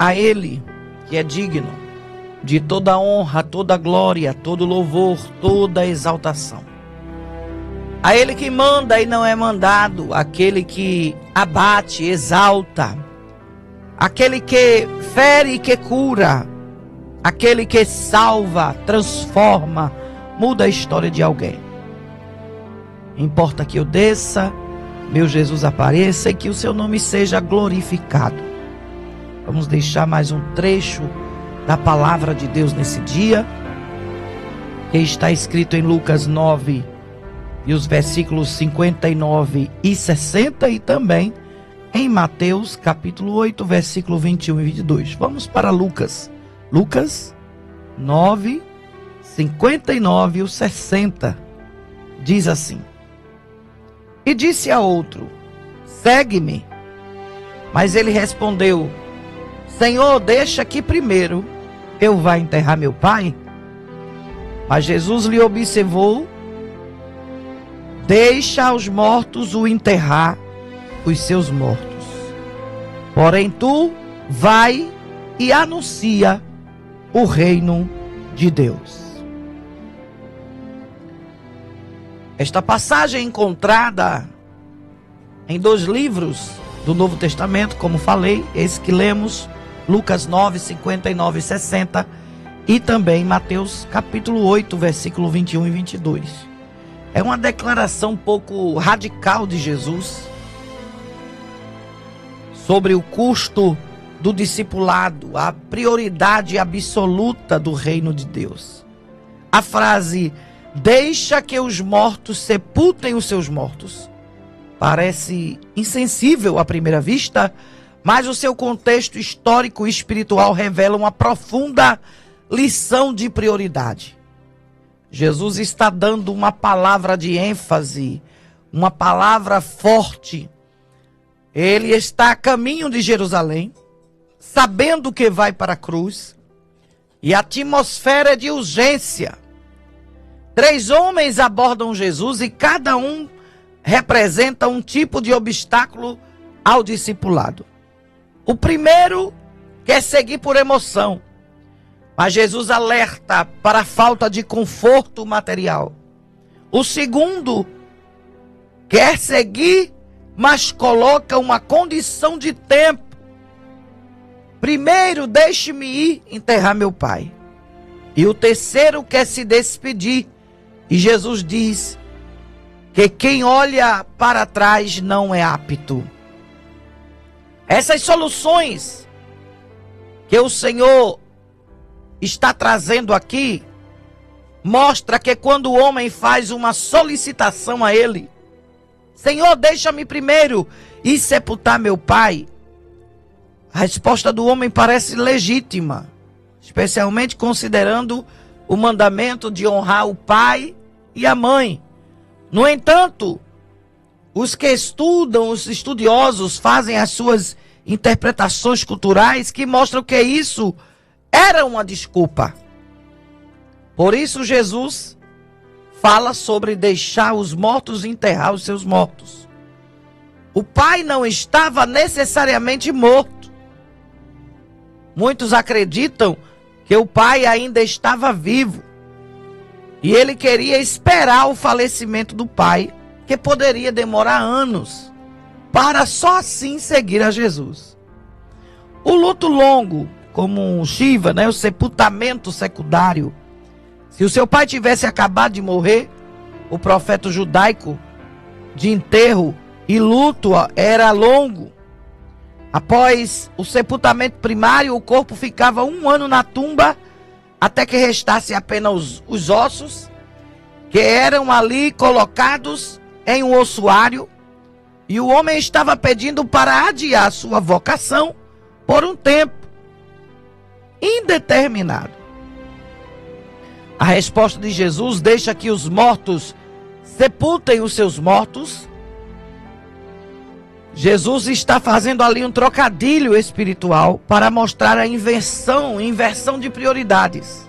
a Ele que é digno de toda honra, toda glória, todo louvor, toda exaltação. A Ele que manda e não é mandado, aquele que abate, exalta, aquele que fere e que cura, aquele que salva, transforma, muda a história de alguém. Importa que eu desça, meu Jesus apareça e que o seu nome seja glorificado. Vamos deixar mais um trecho da palavra de Deus nesse dia, que está escrito em Lucas 9, e os versículos 59 e 60, e também em Mateus capítulo 8, versículo 21 e 22. Vamos para Lucas. Lucas 9, 59 e 60. Diz assim: E disse a outro: Segue-me. Mas ele respondeu: Senhor, deixa que primeiro eu vá enterrar meu pai. Mas Jesus lhe observou: Deixa aos mortos o enterrar os seus mortos. Porém tu vai e anuncia o reino de Deus. Esta passagem encontrada em 2 livros do Novo Testamento, como falei, esse que lemos, Lucas 9, 59 e 60, e também Mateus capítulo 8, versículo 21 e 22. É uma declaração um pouco radical de Jesus sobre o custo do discipulado, a prioridade absoluta do reino de Deus. A frase, deixa que os mortos sepultem os seus mortos, parece insensível à primeira vista, mas o seu contexto histórico e espiritual revela uma profunda lição de prioridade. Jesus está dando uma palavra de ênfase, uma palavra forte. Ele está a caminho de Jerusalém, sabendo que vai para a cruz, e a atmosfera é de urgência. 3 homens abordam Jesus e cada um representa um tipo de obstáculo ao discipulado. O primeiro quer seguir por emoção, mas Jesus alerta para a falta de conforto material. O segundo quer seguir, mas coloca uma condição de tempo. Primeiro, deixe-me ir enterrar meu pai. E o terceiro quer se despedir. E Jesus diz que quem olha para trás não é apto. Essas soluções que o Senhor está trazendo aqui mostra que quando o homem faz uma solicitação a Ele, Senhor, deixa-me primeiro ir sepultar meu pai, a resposta do homem parece legítima, especialmente considerando o mandamento de honrar o pai e a mãe. No entanto, os que estudam, os estudiosos, fazem as suas interpretações culturais que mostram que isso era uma desculpa. Por isso Jesus fala sobre deixar os mortos enterrar os seus mortos. O pai não estava necessariamente morto. Muitos acreditam que o pai ainda estava vivo. E ele queria esperar o falecimento do pai, que poderia demorar anos, para só assim seguir a Jesus. O luto longo, como um Shiva, o sepultamento secundário. Se o seu pai tivesse acabado de morrer, o profeta judaico de enterro e luto era longo. Após o sepultamento primário, o corpo ficava 1 ano na tumba, até que restasse apenas os ossos, que eram ali colocados em um ossuário, e o homem estava pedindo para adiar sua vocação por um tempo indeterminado. A resposta de Jesus deixa que os mortos sepultem os seus mortos. Jesus está fazendo ali um trocadilho espiritual para mostrar a inversão de prioridades.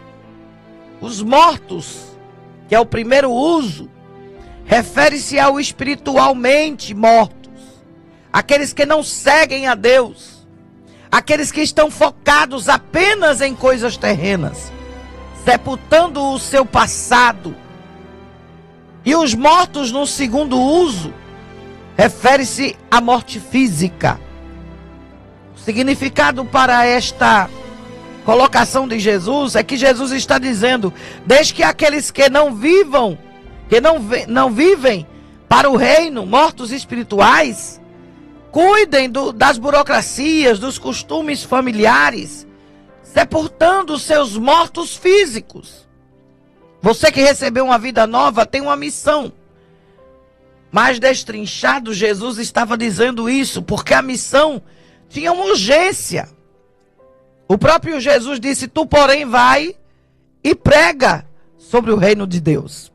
Os mortos, que é o primeiro uso, refere-se ao espiritualmente mortos, aqueles que não seguem a Deus, aqueles que estão focados apenas em coisas terrenas, sepultando o seu passado. E os mortos no segundo uso refere-se à morte física. O significado para esta colocação de Jesus é que Jesus está dizendo: desde que aqueles que não vivem para o reino, mortos espirituais, cuidem das burocracias, dos costumes familiares, sepultando os seus mortos físicos. Você que recebeu uma vida nova tem uma missão. Mais destrinchado, Jesus estava dizendo isso, porque a missão tinha uma urgência. O próprio Jesus disse: tu, porém, vai e prega sobre o reino de Deus.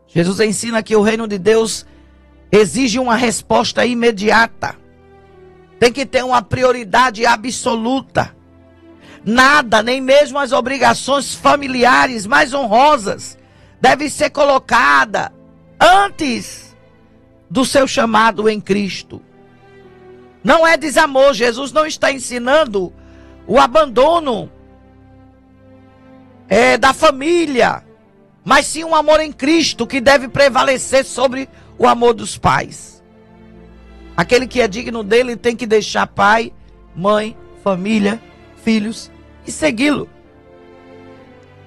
Jesus ensina que o reino de Deus exige uma resposta imediata. Tem que ter uma prioridade absoluta. Nada, nem mesmo as obrigações familiares mais honrosas, deve ser colocada antes do seu chamado em Cristo. Não é desamor. Jesus não está ensinando o abandono da família, mas sim um amor em Cristo que deve prevalecer sobre o amor dos pais. Aquele que é digno dele tem que deixar pai, mãe, família, filhos e segui-lo.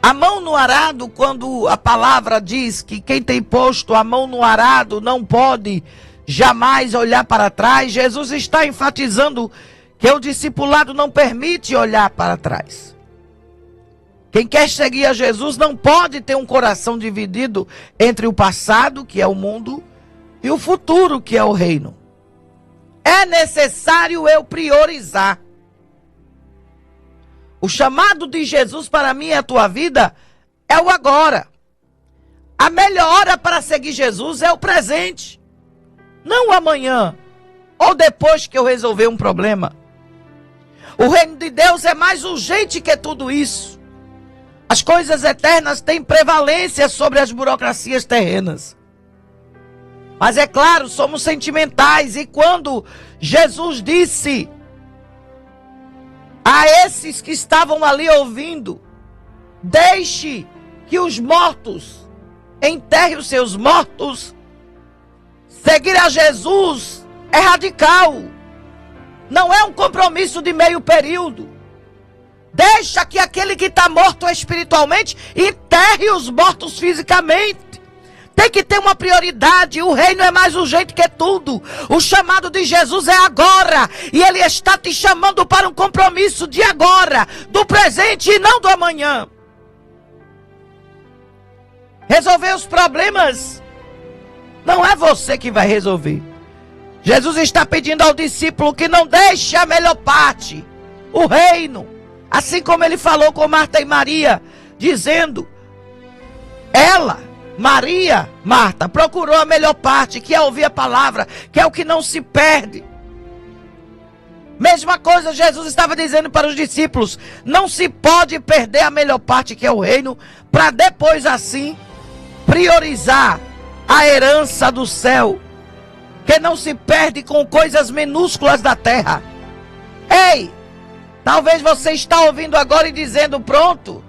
A mão no arado, quando a palavra diz que quem tem posto a mão no arado não pode jamais olhar para trás, Jesus está enfatizando que o discipulado não permite olhar para trás. Quem quer seguir a Jesus não pode ter um coração dividido entre o passado, que é o mundo, e o futuro, que é o reino. É necessário eu priorizar. O chamado de Jesus para mim e a tua vida é o agora. A melhor hora para seguir Jesus é o presente. Não o amanhã ou depois que eu resolver um problema. O reino de Deus é mais urgente que tudo isso. As coisas eternas têm prevalência sobre as burocracias terrenas. Mas é claro, somos sentimentais. E quando Jesus disse a esses que estavam ali ouvindo: deixe que os mortos enterrem os seus mortos, seguir a Jesus é radical. Não é um compromisso de meio período. Deixa que aquele que está morto espiritualmente enterre os mortos fisicamente. Tem que ter uma prioridade. O reino é mais urgente que tudo. O chamado de Jesus é agora. E Ele está te chamando para um compromisso de agora, do presente e não do amanhã. Resolver os problemas não é você que vai resolver. Jesus está pedindo ao discípulo que não deixe a melhor parte, o reino. Assim como Ele falou com Marta e Maria, dizendo: Marta, procurou a melhor parte, que é ouvir a palavra, que é o que não se perde. Mesma coisa Jesus estava dizendo para os discípulos: não se pode perder a melhor parte, que é o reino, para depois assim priorizar a herança do céu, que não se perde com coisas minúsculas da terra. Ei, talvez você está ouvindo agora e dizendo: pronto,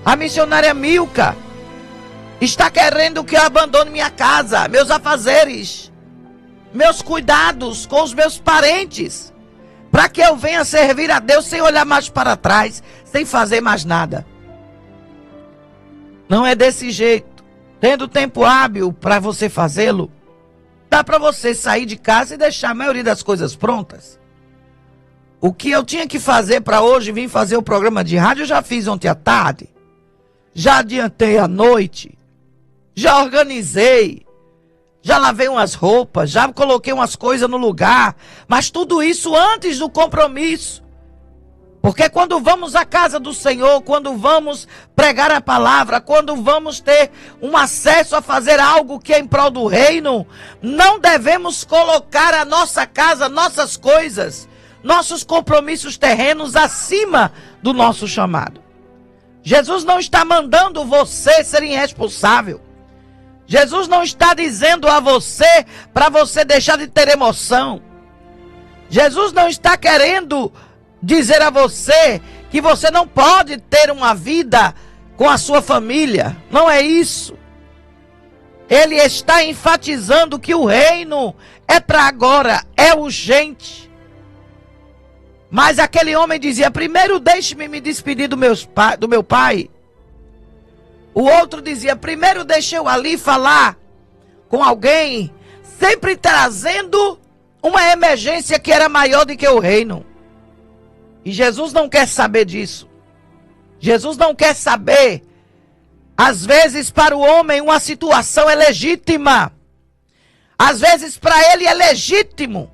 a missionária Milka está querendo que eu abandone minha casa, meus afazeres, meus cuidados com os meus parentes, para que eu venha servir a Deus sem olhar mais para trás, sem fazer mais nada. Não é desse jeito. Tendo tempo hábil para você fazê-lo, dá para você sair de casa e deixar a maioria das coisas prontas. O que eu tinha que fazer para hoje, vim fazer o programa de rádio, eu já fiz ontem à tarde. Já adiantei à noite. Já organizei. Já lavei umas roupas. Já coloquei umas coisas no lugar. Mas tudo isso antes do compromisso. Porque quando vamos à casa do Senhor, quando vamos pregar a palavra, quando vamos ter um acesso a fazer algo que é em prol do reino, não devemos colocar a nossa casa, nossas coisas, nossos compromissos terrenos acima do nosso chamado. Jesus não está mandando você ser irresponsável. Jesus não está dizendo a você para você deixar de ter emoção. Jesus não está querendo dizer a você que você não pode ter uma vida com a sua família. Não é isso. Ele está enfatizando que o reino é para agora, é urgente. Mas aquele homem dizia: primeiro deixe-me me despedir do meu pai. O outro dizia: primeiro deixe eu ali falar com alguém, sempre trazendo uma emergência que era maior do que o reino. E Jesus não quer saber disso. Jesus não quer saber. Às vezes para o homem uma situação é legítima. Às vezes para ele é legítimo.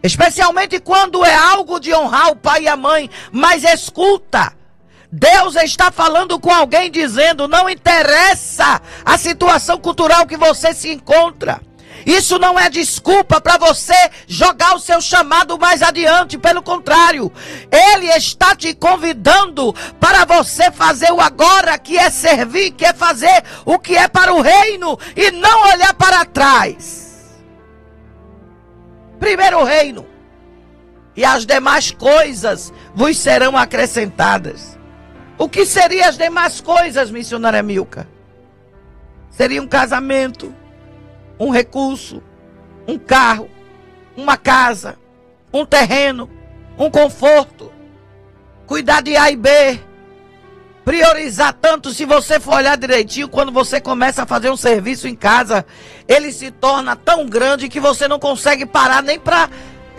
Especialmente quando é algo de honrar o pai e a mãe. Mas escuta, Deus está falando com alguém dizendo: não interessa a situação cultural que você se encontra. Isso não é desculpa para você jogar o seu chamado mais adiante. Pelo contrário, Ele está te convidando para você fazer o agora, que é servir, que é fazer o que é para o reino e não olhar para trás. Primeiro o reino, e as demais coisas vos serão acrescentadas. O que seriam as demais coisas, missionária Milka? Seria um casamento, um recurso, um carro, uma casa, um terreno, um conforto, cuidar de A e B, priorizar tanto. Se você for olhar direitinho, quando você começa a fazer um serviço em casa, ele se torna tão grande que você não consegue parar nem para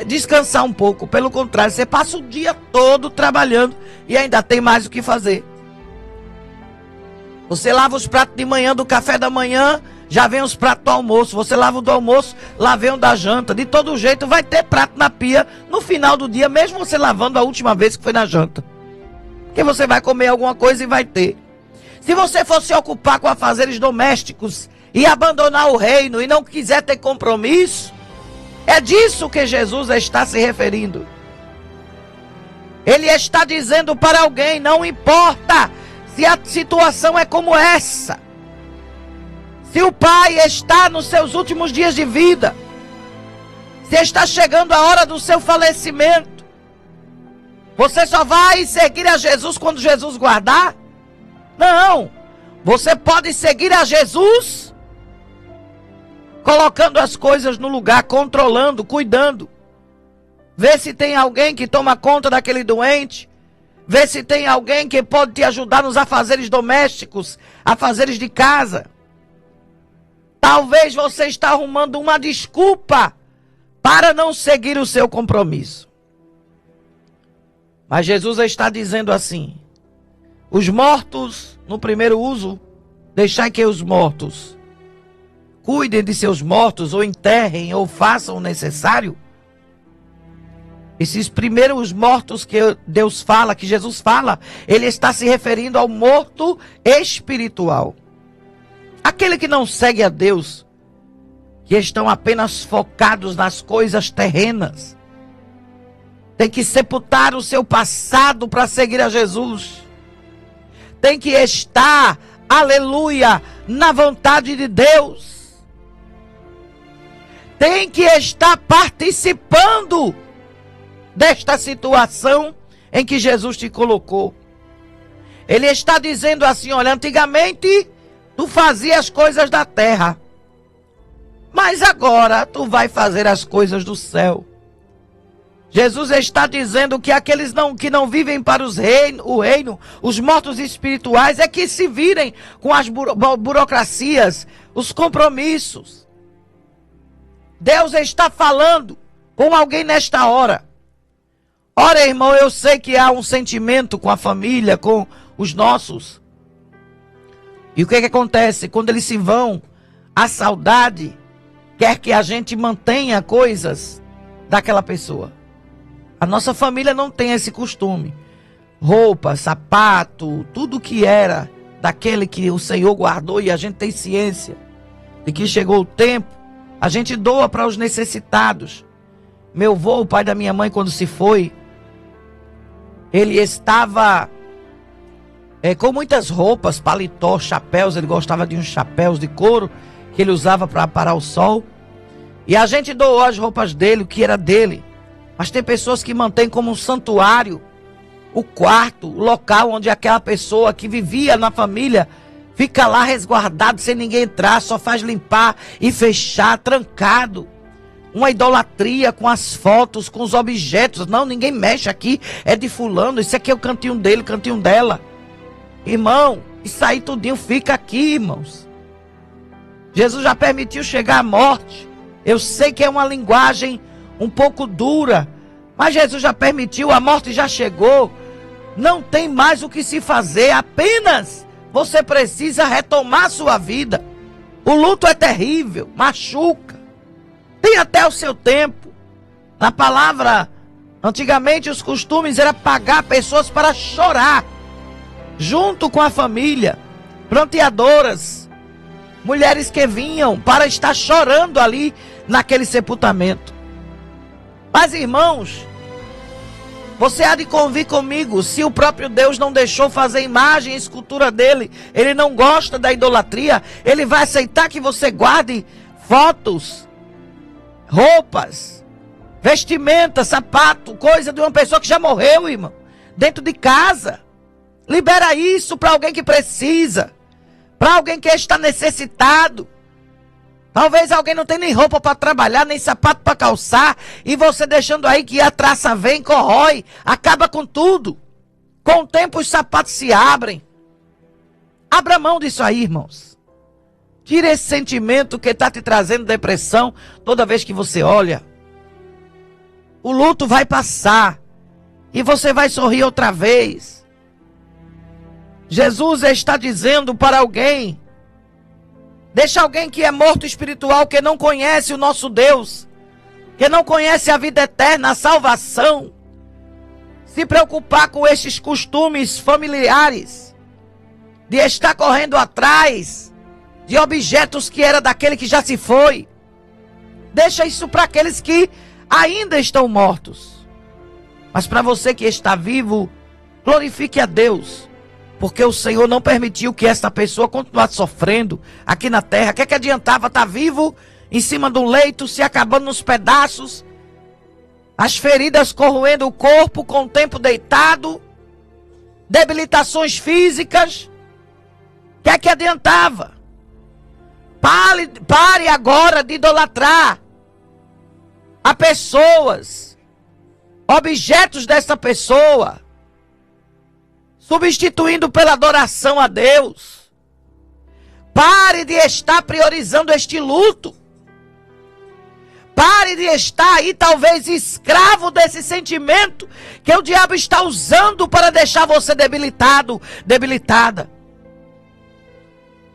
descansar um pouco. Pelo contrário, você passa o dia todo trabalhando e ainda tem mais o que fazer. Você lava os pratos de manhã do café da manhã, já vem os pratos do almoço. Você lava o do almoço, lá vem o da janta. De todo jeito vai ter prato na pia no final do dia, mesmo você lavando a última vez que foi na janta. Porque você vai comer alguma coisa e vai ter. Se você for se ocupar com afazeres domésticos e abandonar o reino e não quiser ter compromisso, é disso que Jesus está se referindo. Ele está dizendo para alguém: não importa se a situação é como essa. Se o pai está nos seus últimos dias de vida, se está chegando a hora do seu falecimento, você só vai seguir a Jesus quando Jesus guardar? Não. Você pode seguir a Jesus colocando as coisas no lugar, controlando, cuidando. Vê se tem alguém que toma conta daquele doente. Vê se tem alguém que pode te ajudar nos afazeres domésticos, afazeres de casa. Talvez você está arrumando uma desculpa para não seguir o seu compromisso. Mas Jesus está dizendo assim: os mortos, no primeiro uso, deixai que os mortos cuidem de seus mortos, ou enterrem, ou façam o necessário. Esses primeiros mortos que Deus fala, que Jesus fala, ele está se referindo ao morto espiritual. Aquele que não segue a Deus, que estão apenas focados nas coisas terrenas, tem que sepultar o seu passado para seguir a Jesus. Tem que estar, aleluia, na vontade de Deus. Tem que estar participando desta situação em que Jesus te colocou. Ele está dizendo assim: olha, antigamente tu fazia as coisas da terra, mas agora tu vai fazer as coisas do céu. Jesus está dizendo que aqueles que não vivem para o reino, os mortos espirituais, é que se virem com as burocracias, os compromissos. Deus está falando com alguém nesta hora. Ora, irmão, eu sei que há um sentimento com a família, com os nossos. E o que acontece? Quando eles se vão, a saudade quer que a gente mantenha coisas daquela pessoa. A nossa família não tem esse costume. Roupa, sapato, tudo que era daquele que o Senhor guardou, e a gente tem ciência de que chegou o tempo, a gente doa para os necessitados. Meu avô, o pai da minha mãe, quando se foi, ele estava com muitas roupas, paletó, chapéus. Ele gostava de uns chapéus de couro que ele usava para parar o sol. E a gente doou as roupas dele, o que era dele. Mas tem pessoas que mantêm como um santuário o quarto, o local onde aquela pessoa que vivia na família fica lá resguardado, sem ninguém entrar, só faz limpar e fechar, trancado. Uma idolatria com as fotos, com os objetos. Não, ninguém mexe aqui, é de fulano, isso aqui é o cantinho dele, o cantinho dela. Irmão, isso aí tudinho fica aqui, irmãos. Jesus já permitiu chegar à morte. Eu sei que é uma linguagem um pouco dura, mas Jesus já permitiu, a morte já chegou. Não tem mais o que se fazer, apenas você precisa retomar sua vida. O luto é terrível, machuca. Tem até o seu tempo. Na palavra, antigamente os costumes era pagar pessoas para chorar, junto com a família, pranteadoras, mulheres que vinham para estar chorando ali naquele sepultamento. Mas irmãos, você há de convir comigo, se o próprio Deus não deixou fazer imagem e escultura dele, ele não gosta da idolatria, ele vai aceitar que você guarde fotos, roupas, vestimenta, sapato, coisa de uma pessoa que já morreu, irmão, dentro de casa? Libera isso para alguém que precisa, para alguém que está necessitado. Talvez alguém não tenha nem roupa para trabalhar, nem sapato para calçar, e você deixando aí que a traça vem, corrói, acaba com tudo. Com o tempo os sapatos se abrem. Abra mão disso aí, irmãos. Tira esse sentimento que está te trazendo depressão toda vez que você olha. O luto vai passar e você vai sorrir outra vez. Jesus está dizendo para alguém: deixa alguém que é morto espiritual, que não conhece o nosso Deus, que não conhece a vida eterna, a salvação, se preocupar com estes costumes familiares, de estar correndo atrás de objetos que era daquele que já se foi. Deixa isso para aqueles que ainda estão mortos. Mas para você que está vivo, glorifique a Deus, porque o Senhor não permitiu que esta pessoa continuasse sofrendo aqui na terra. O que adiantava estar vivo em cima do leito, se acabando nos pedaços, as feridas corroendo o corpo com o tempo deitado, debilitações físicas? O que adiantava? Pare agora de idolatrar a pessoas, objetos dessa pessoa, substituindo pela adoração a Deus. Pare de estar priorizando este luto. Pare de estar aí talvez escravo desse sentimento que o diabo está usando para deixar você debilitado, debilitada.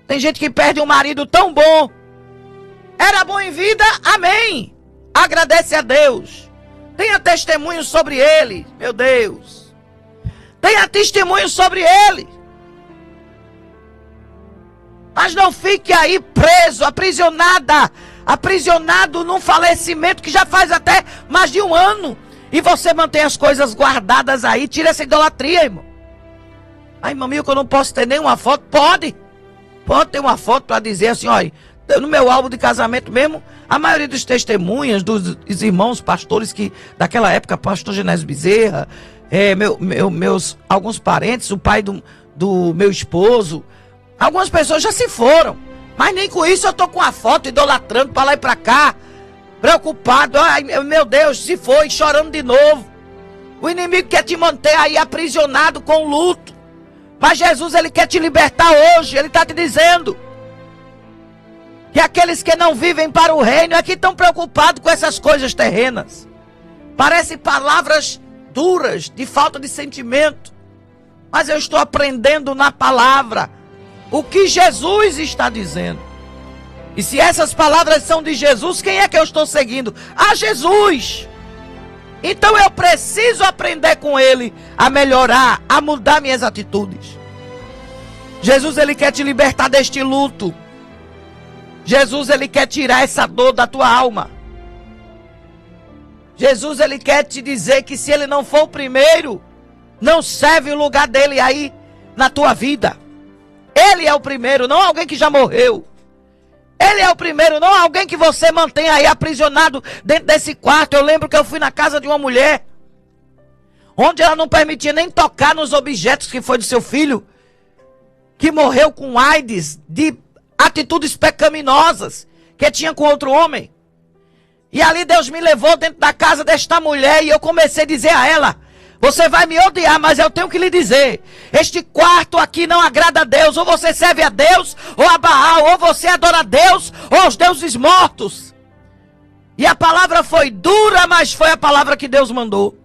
Tem gente que perde um marido tão bom. Era bom em vida, amém. Agradece a Deus. Tenha testemunho sobre ele, meu Deus. Tenha testemunho sobre ele. Mas não fique aí preso, aprisionado num falecimento que já faz até mais de um ano. E você mantém as coisas guardadas aí. Tira essa idolatria, irmão. Ai, irmão, que eu não posso ter nenhuma foto. Pode ter uma foto para dizer assim, olha, no meu álbum de casamento mesmo, a maioria dos testemunhas, dos irmãos pastores que daquela época, pastor Genésio Bezerra, meus alguns parentes, o pai do meu esposo, algumas pessoas já se foram, mas nem com isso eu tô com a foto idolatrando para lá e para cá, preocupado. Ai, meu Deus, se foi, chorando de novo. O inimigo quer te manter aí aprisionado com o luto, mas Jesus, ele quer te libertar hoje. Ele está te dizendo que aqueles que não vivem para o reino é que estão preocupados com essas coisas terrenas. Parecem palavras duras, de falta de sentimento, mas eu estou aprendendo na palavra o que Jesus está dizendo. E se essas palavras são de Jesus, quem é que eu estou seguindo? A Jesus. Então eu preciso aprender com ele a melhorar, a mudar minhas atitudes. Jesus, ele quer te libertar deste luto. Jesus, ele quer tirar essa dor da tua alma. Jesus, ele quer te dizer que se ele não for o primeiro, não serve o lugar dele aí na tua vida. Ele é o primeiro, não alguém que já morreu. Ele é o primeiro, não alguém que você mantém aí aprisionado dentro desse quarto. Eu lembro que eu fui na casa de uma mulher, onde ela não permitia nem tocar nos objetos que foi do seu filho, que morreu com AIDS, de atitudes pecaminosas que tinha com outro homem. E ali Deus me levou dentro da casa desta mulher e eu comecei a dizer a ela: você vai me odiar, mas eu tenho que lhe dizer, este quarto aqui não agrada a Deus. Ou você serve a Deus, ou a Baal, ou você adora a Deus, ou os deuses mortos. E a palavra foi dura, mas foi a palavra que Deus mandou.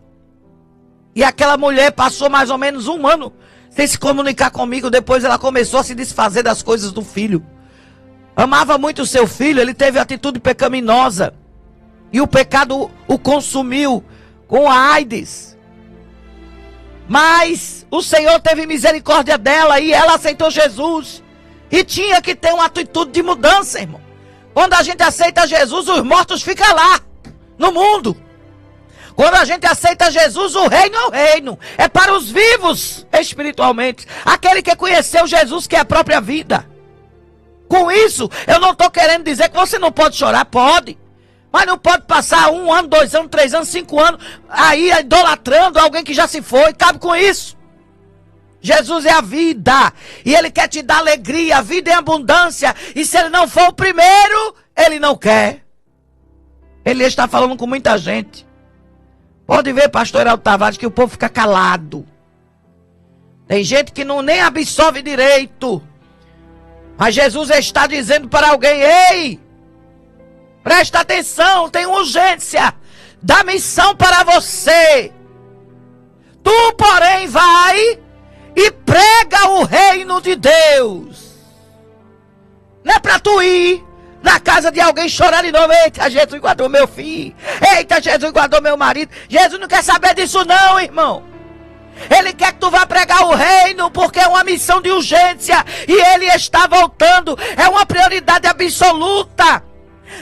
E aquela mulher passou mais ou menos 1 ano sem se comunicar comigo. Depois ela começou a se desfazer das coisas do filho. Amava muito o seu filho, ele teve atitude pecaminosa. E o pecado o consumiu com a AIDS. Mas o Senhor teve misericórdia dela e ela aceitou Jesus. E tinha que ter uma atitude de mudança, irmão. Quando a gente aceita Jesus, os mortos ficam lá, no mundo. Quando a gente aceita Jesus, o reino é o reino. É para os vivos espiritualmente. Aquele que conheceu Jesus, que é a própria vida. Com isso, eu não estou querendo dizer que você não pode chorar. Pode. Mas não pode passar 1 ano, 2 anos, 3 anos, 5 anos aí idolatrando alguém que já se foi. Cabe com isso. Jesus é a vida. E Ele quer te dar alegria, a vida em abundância. E se Ele não for o primeiro, Ele não quer. Ele está falando com muita gente. Pode ver, pastor Heraldo Tavares, que o povo fica calado. Tem gente que não nem absorve direito. Mas Jesus está dizendo para alguém: ei, presta atenção, tem urgência da missão para você. Tu, porém, vai e prega o reino de Deus. Não é para tu ir na casa de alguém chorando de novo: eita, Jesus guardou meu filho, eita, Jesus guardou meu marido. Jesus não quer saber disso não, irmão. Ele quer que tu vá pregar o reino, porque é uma missão de urgência e Ele está voltando. É uma prioridade absoluta.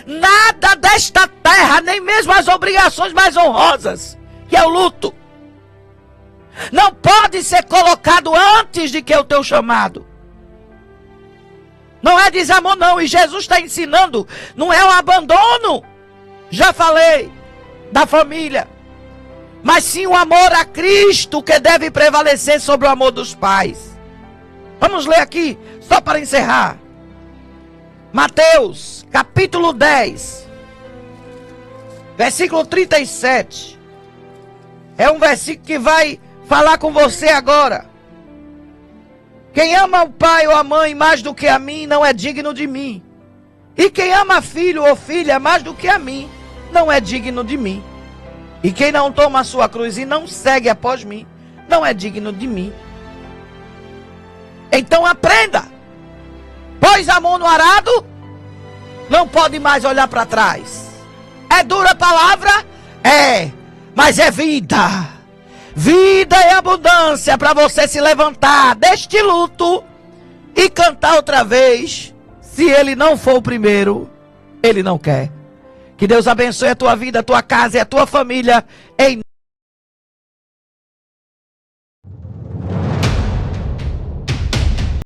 Nada desta terra, nem mesmo as obrigações mais honrosas, que é o luto, não pode ser colocado antes de que o teu chamado. Não é desamor não, e Jesus está ensinando, não é um abandono, já falei, da família, mas sim o amor a Cristo que deve prevalecer sobre o amor dos pais. Vamos ler aqui, só para encerrar. Mateus, capítulo 10, versículo 37. É um versículo que vai falar com você agora. Quem ama o pai ou a mãe mais do que a mim, não é digno de mim. E quem ama filho ou filha mais do que a mim, não é digno de mim. E quem não toma a sua cruz e não segue após mim, não é digno de mim. Então aprenda. Pôs a mão no arado, não pode mais olhar para trás. É dura a palavra? É, mas é vida. Vida e abundância para você se levantar deste luto e cantar outra vez. Se Ele não for o primeiro, Ele não quer. Que Deus abençoe a tua vida, a tua casa e a tua família em